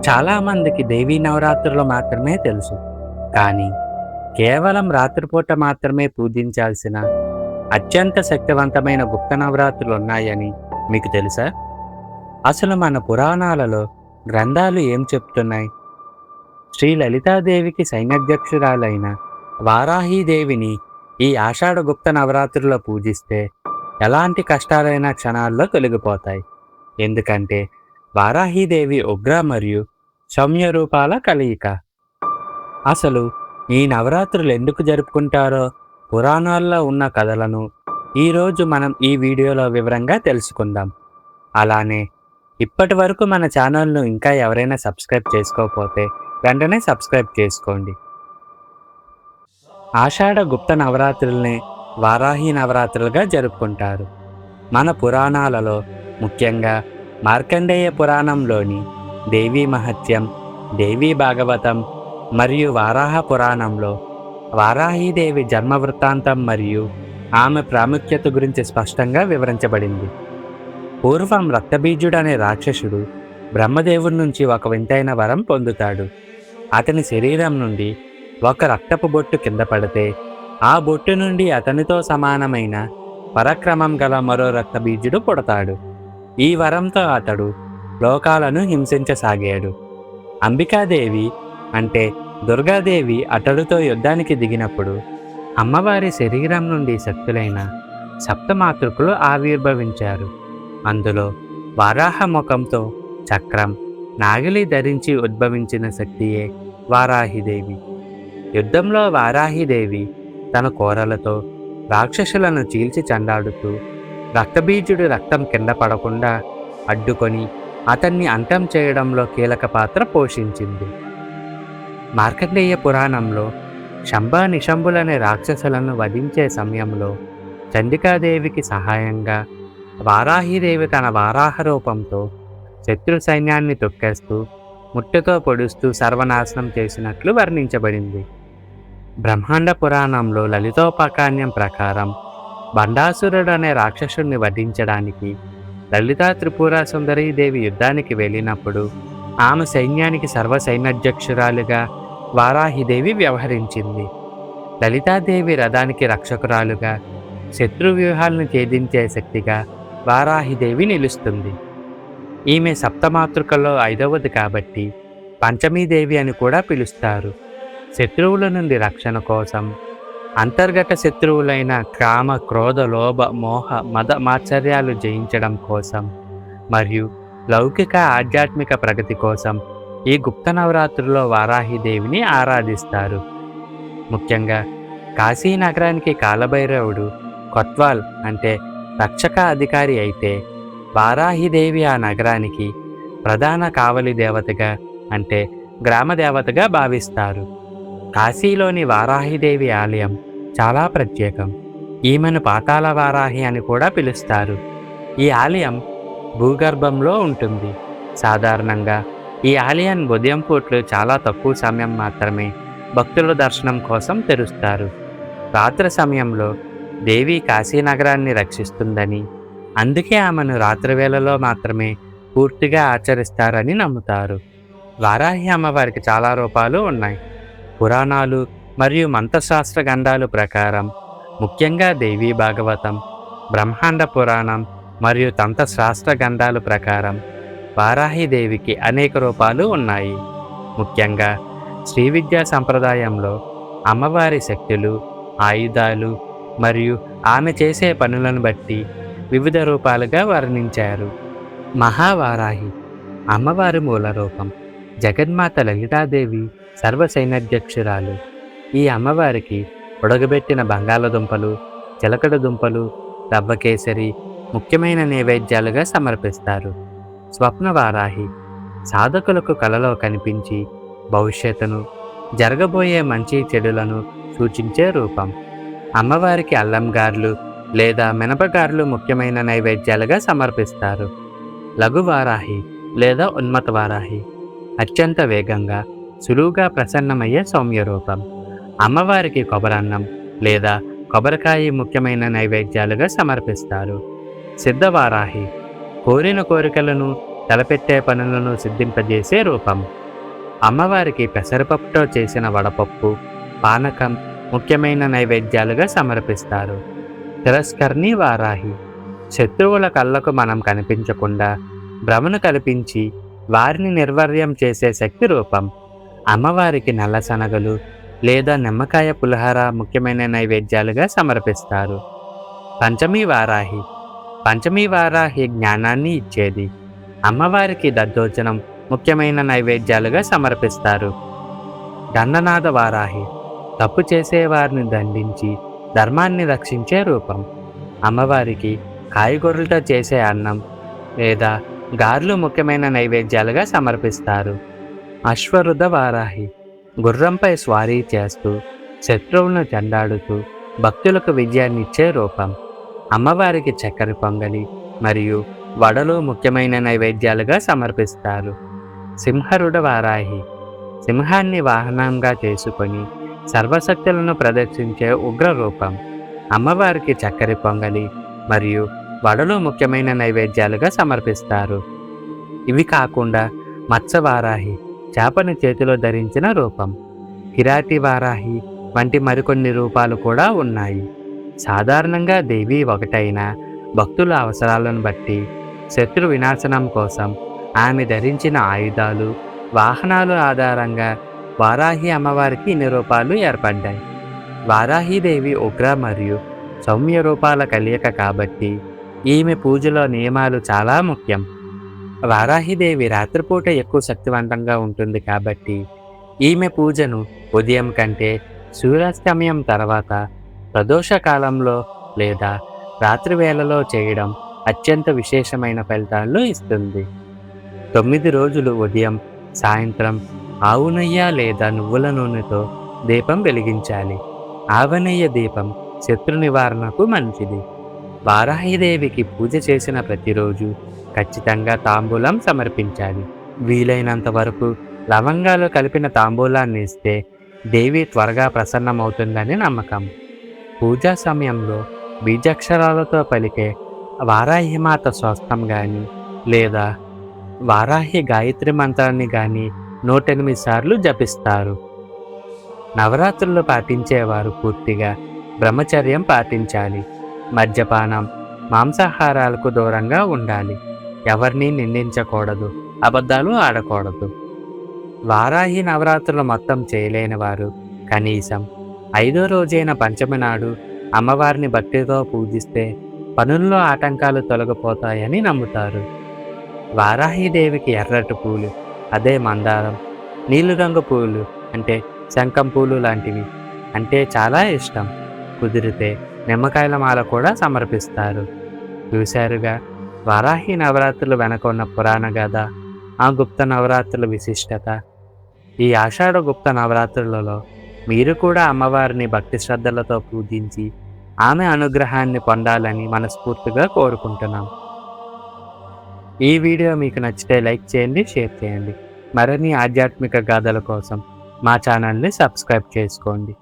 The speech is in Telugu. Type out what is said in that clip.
చాలామందికి దేవీ నవరాత్రులు మాత్రమే తెలుసు. కానీ కేవలం రాత్రిపూట మాత్రమే పూజించాల్సిన అత్యంత శక్తివంతమైన గుప్త నవరాత్రులు ఉన్నాయని మీకు తెలుసా? అసలు మన పురాణాలలో గ్రంథాలు ఏం చెప్తున్నాయి? శ్రీ లలితాదేవికి సైన్యాధ్యక్షురాలైన వారాహీదేవిని ఈ ఆషాఢ గుప్త నవరాత్రుల్లో పూజిస్తే ఎలాంటి కష్టాలైన క్షణాల్లో తొలగిపోతాయి. ఎందుకంటే వారాహీదేవి ఉగ్ర మరియు సౌమ్య రూపాల కలయిక. అసలు ఈ నవరాత్రులు ఎందుకు జరుపుకుంటారో పురాణాల్లో ఉన్న కథలను ఈరోజు మనం ఈ వీడియోలో వివరంగా తెలుసుకుందాం. అలానే ఇప్పటి వరకు మన ఛానల్ను ఇంకా ఎవరైనా సబ్స్క్రైబ్ చేసుకోకపోతే వెంటనే సబ్స్క్రైబ్ చేసుకోండి. ఆషాఢ గుప్త నవరాత్రుల్ని వారాహి నవరాత్రులుగా జరుపుకుంటారు. మన పురాణాలలో ముఖ్యంగా మార్కండేయ పురాణంలోని దేవీ మహత్యం, దేవీ భాగవతం మరియు వారాహ పురాణంలో వారాహీదేవి జన్మ వృత్తాంతం మరియు ఆమె ప్రాముఖ్యత గురించి స్పష్టంగా వివరించబడింది. పూర్వం రక్తబీజుడనే రాక్షసుడు బ్రహ్మదేవుడి నుంచి ఒక వింతైన వరం పొందుతాడు. అతని శరీరం నుండి ఒక రక్తపు బొట్టు కింద పడితే ఆ బొట్టు నుండి అతనితో సమానమైన పరాక్రమం గల మరో రక్తబీజుడు పుడతాడు. ఈ వరంతో అతడు లోకాలను హింసించసాగాడు. అంబికాదేవి అంటే దుర్గాదేవి అతడితో యుద్ధానికి దిగినప్పుడు అమ్మవారి శరీరం నుండి శక్తులైన సప్తమాతృకులు ఆవిర్భవించారు. అందులో వారాహ ముఖంతో చక్రం, నాగిలి ధరించి ఉద్భవించిన శక్తియే వారాహిదేవి. యుద్ధంలో వారాహిదేవి తన కోరలతో రాక్షసులను చీల్చి చెండాడుతూ రక్తబీజుడి రక్తం కింద పడకుండా అడ్డుకొని అతన్ని అంతం చేయడంలో కీలక పాత్ర పోషించింది. మార్కండేయ పురాణంలో శంభ నిశంభులనే రాక్షసులను వధించే సమయంలో చండికాదేవికి సహాయంగా వారాహిదేవి తన వారాహ రూపంతో శత్రు సైన్యాన్ని తొక్కేస్తూ ముట్టుతో పొడుస్తూ సర్వనాశనం చేసినట్లు వర్ణించబడింది. బ్రహ్మాండ పురాణంలో లలితోపకాన్యం ప్రకారం బండాసురుడు అనే రాక్షసుడిని వధించడానికి లలితా త్రిపుర సుందరీదేవి యుద్ధానికి వెళ్ళినప్పుడు ఆమె సైన్యానికి సర్వసైన్యాధ్యక్షురాలుగా వారాహిదేవి వ్యవహరించింది. లలితాదేవి రథానికి రక్షకురాలుగా, శత్రు వ్యూహాలను ఛేదించే శక్తిగా వారాహిదేవి నిలుస్తుంది. ఈమె సప్తమాతృకల్లో 5వది కాబట్టి పంచమీదేవి అని కూడా పిలుస్తారు. శత్రువుల నుండి రక్షణ కోసం, అంతర్గత శత్రువులైన కామ, క్రోధ, లోభ, మోహ, మద మాత్సర్యాలు జయించడం కోసం మరియు లౌకిక ఆధ్యాత్మిక ప్రగతి కోసం ఈ గుప్త నవరాత్రుల్లో వారాహిదేవిని ఆరాధిస్తారు. ముఖ్యంగా కాశీ నగరానికి కాలభైరవుడు కొత్వాల్ అంటే రక్షక అధికారి అయితే వారాహిదేవి ఆ నగరానికి ప్రధాన కావలి దేవతగా అంటే గ్రామ దేవతగా భావిస్తారు. కాశీలోని వారాహిదేవి ఆలయం చాలా ప్రత్యేకం. ఈమెను పాతాళ వారాహి అని కూడా పిలుస్తారు. ఈ ఆలయం భూగర్భంలో ఉంటుంది. సాధారణంగా ఈ ఆలయాన్ని ఉదయం పూట్లు చాలా తక్కువ సమయం మాత్రమే భక్తుల దర్శనం కోసం తెరుస్తారు. రాత్రి సమయంలో దేవి కాశీనగరాన్ని రక్షిస్తుందని, అందుకే ఆమెను రాత్రి వేళలో మాత్రమే పూర్తిగా ఆచరిస్తారని నమ్ముతారు. వారాహి అమ్మవారికి చాలా రూపాలు ఉన్నాయి. పురాణాలు మరియు మంత్రశాస్త్ర గ్రంథాలు ప్రకారం ముఖ్యంగా దేవీ భాగవతం, బ్రహ్మాండ పురాణం మరియు తంత్రశాస్త్ర గ్రంథాల ప్రకారం వారాహిదేవికి అనేక రూపాలు ఉన్నాయి. ముఖ్యంగా శ్రీ విద్యా సంప్రదాయంలో అమ్మవారి శక్తులు, ఆయుధాలు మరియు ఆమె చేసే పనులను బట్టి వివిధ రూపాలుగా వర్ణించారు. మహావారాహి అమ్మవారి మూల రూపం. జగన్మాత లలితాదేవి సర్వసైన్యాధ్యక్షురాలు. ఈ అమ్మవారికి ఉడకబెట్టిన బంగాళదుంపలు, చిలకడ దుంపలు, రవ్వకేసరి ముఖ్యమైన నైవేద్యాలుగా సమర్పిస్తారు. స్వప్నవారాహి సాధకులకు కలలో కనిపించి భవిష్యత్తును, జరగబోయే మంచి చెడులను సూచించే రూపం. అమ్మవారికి అల్లంగార్లు లేదా మినపగార్లు ముఖ్యమైన నైవేద్యాలుగా సమర్పిస్తారు. లఘువారాహి లేదా ఉన్మత్తవారాహి అత్యంత వేగంగా, సులువుగా ప్రసన్నమయ్యే సౌమ్య రూపం. అమ్మవారికి కొబ్బరన్నం లేదా కొబ్బరికాయ ముఖ్యమైన నైవేద్యాలుగా సమర్పిస్తారు. సిద్ధవారాహి కోరిన కోరికలను తలపెట్టే పనులను సిద్ధింపజేసే రూపం. అమ్మవారికి పెసరపప్పుతో చేసిన వడపప్పు, పానకం ముఖ్యమైన నైవేద్యాలుగా సమర్పిస్తారు. తిరస్కర్ణి వారాహి శత్రువుల కళ్ళకు మనం కనిపించకుండా భ్రమను కల్పించి వారిని నిర్వర్యం చేసే శక్తి రూపం. అమ్మవారికి నల్ల శనగలు లేదా నిమ్మకాయ పులిహోర ముఖ్యమైన నైవేద్యాలుగా సమర్పిస్తారు. పంచమీ వారాహి పంచమీ వారాహి జ్ఞానాన్ని ఇచ్చేది. అమ్మవారికి దద్దోజనం ముఖ్యమైన నైవేద్యాలుగా సమర్పిస్తారు. దండనాథ వారాహి తప్పు చేసేవారిని దండించి ధర్మాన్ని రక్షించే రూపం. అమ్మవారికి కాయగూరలతో చేసే అన్నం లేదా గారెలు ముఖ్యమైన నైవేద్యాలుగా సమర్పిస్తారు. అశ్వరుధ వారాహి గుర్రంపై స్వారీ చేస్తూ శత్రువులను చెండాడుతూ భక్తులకు విజయాన్నిచ్చే రూపం. అమ్మవారికి చక్కెర పొంగలి మరియు వడలు ముఖ్యమైన నైవేద్యాలుగా సమర్పిస్తారు. సింహరుడ వారాహి సింహాన్ని వాహనంగా చేసుకొని సర్వశక్తులను ప్రదర్శించే ఉగ్ర రూపం. అమ్మవారికి చక్కెర పొంగలి మరియు వడలు ముఖ్యమైన నైవేద్యాలుగా సమర్పిస్తారు. ఇవి కాకుండా మత్స్యవారాహి చేపను చేతిలో ధరించిన రూపం. కిరాటి వారాహి వంటి మరికొన్ని రూపాలు కూడా ఉన్నాయి. సాధారణంగా దేవి ఒకటైన భక్తుల అవసరాలను బట్టి శత్రు వినాశనం కోసం ఆమె ధరించిన ఆయుధాలు, వాహనాలు ఆధారంగా వారాహి అమ్మవారికి ఇన్ని రూపాలు ఏర్పడ్డాయి. వారాహీదేవి ఉగ్ర మరియు సౌమ్య రూపాల కలయిక కాబట్టి ఈమె పూజలో నియమాలు చాలా ముఖ్యం. వారాహిదేవి రాత్రిపూట ఎక్కువ శక్తివంతంగా ఉంటుంది కాబట్టి ఈమె పూజను ఉదయం కంటే సూర్యాస్తమయం తర్వాత ప్రదోష కాలంలో లేదా రాత్రి వేళలో చేయడం అత్యంత విశేషమైన ఫలితాలను ఇస్తుంది. 9 రోజులు ఉదయం, సాయంత్రం ఆవు నెయ్యి లేదా నువ్వుల నూనెతో దీపం వెలిగించాలి. ఆవనెయ్య దీపం శత్రు నివారణకు మంచిది. వారాహిదేవికి పూజ చేసిన ప్రతిరోజు ఖచ్చితంగా తాంబూలం సమర్పించాలి. వీలైనంత వరకు లవంగాలు కలిపిన తాంబూలాన్ని ఇస్తే దేవి త్వరగా ప్రసన్నమవుతుందని నమ్మకం. పూజా సమయంలో బీజాక్షరాలతో పలికే వారాహిమాత స్వస్థం కానీ లేదా వారాహి గాయత్రి మంత్రాన్ని కానీ 108 సార్లు జపిస్తారు. నవరాత్రులు పాటించేవారు పూర్తిగా బ్రహ్మచర్యం పాటించాలి. మద్యపానం, మాంసాహారాలకు దూరంగా ఉండాలి. ఎవరిని నిందించకూడదు, అబద్ధాలు ఆడకూడదు. వారాహి నవరాత్రులు మొత్తం చేయలేని వారు కనీసం 5వ రోజైన పంచమి నాడు అమ్మవారిని భక్తితో పూజిస్తే పనుల్లో ఆటంకాలు తొలగిపోతాయని నమ్ముతారు. వారాహిదేవికి ఎర్రటి పూలు, అదే మందారం, నీలిరంగు పూలు అంటే శంఖం పూలు లాంటివి అంటే చాలా ఇష్టం. కుదిరితే నిమ్మకాయల మాల కూడా సమర్పిస్తారు. చూశారుగా వారాహి నవరాత్రులు వెనక ఉన్న పురాణ గాథ, ఆ గుప్త నవరాత్రుల విశిష్టత. ఈ ఆషాఢ గుప్త నవరాత్రులలో మీరు కూడా అమ్మవారిని భక్తి శ్రద్ధలతో పూజించి ఆమె అనుగ్రహాన్ని పొందాలని మనస్ఫూర్తిగా కోరుకుంటున్నాం. ఈ వీడియో మీకు నచ్చితే లైక్ చేయండి, షేర్ చేయండి. మరిన్ని ఆధ్యాత్మిక గాథల కోసం మా ఛానల్ని సబ్స్క్రైబ్ చేసుకోండి.